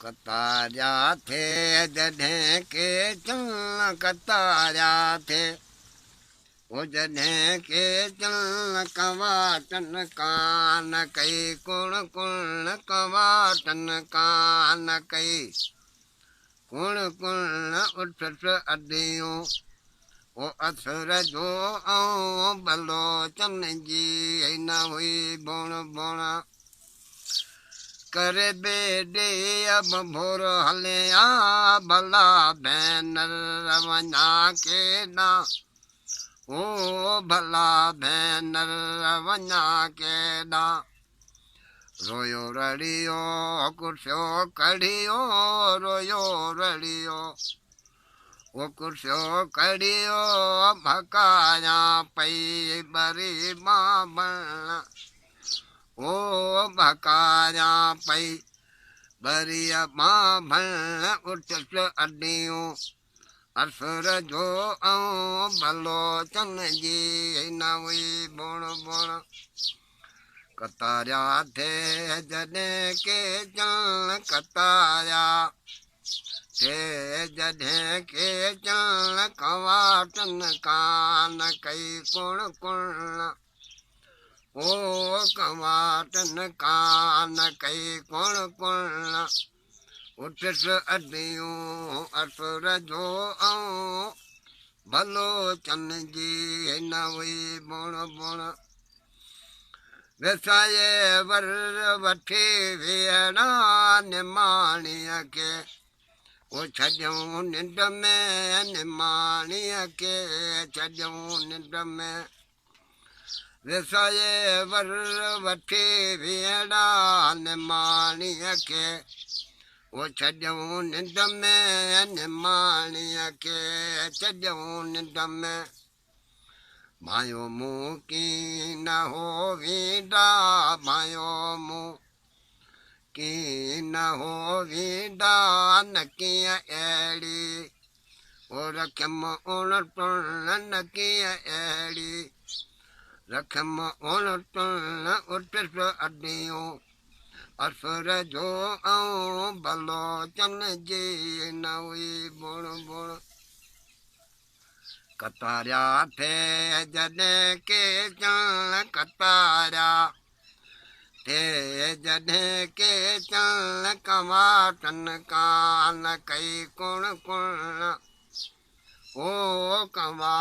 कतारिया थे जॾहिं के चल कतारिया थे ओ जॾहिं के चल कवाटन कान कई कुण कुण कवाटन कान कई कुण कुण उठस अॾियूं ओ असुर जो ऐं बलोचन जी न हुई बुण बुण करे बेॾे अब भोर हलिया भला भेनर वञा केॾां ओ भला भेनर वञा केॾां रोयो रड़ियो कुर्सियो कढ़ियो रोयो रड़ियो ओ कुर्सियो कढ़ियो भकाया पई बरी मां बण ओ भकाया पई बरिया मां भण उठस अॾियूं असुर जो ऐं बलोचन जी न हुई बुण बुण कतारिया थे जॾहिं के चल कतारिया थे जॾहिं के चल कवाटन कान कई कुण कुण ओ कवाटन कान कई कुण कुण उठस अॾियूं असुर जो ऐं बलोचन जी न हुई बुण बुण वेसाए वर वठी वेड़ा निमाणीअ खे ओ छॾियूं निंड में निमाणीअ खे छॾियूं निंड में वेसाए वर वठी वेड़ा निमाणीअ खे ओ छॾियूं निंड में निमाणीअ खे छॾियूं निंड में मायो मुंहुं की न हो वींदा मायो मुंहुं की न हो वींदा न कीअं अहिड़ी ओ रखियम उण टुण न कीअं अहिड़ी रखियम उण टुण उठस अॾियूं असुर जो ऐं बलोचन जी न हुई बुण बुण कतारिया थे जॾहिं के चल कतारिया थे जॾहिं के चल कवाटन कान कई कुण कुण ओ कवा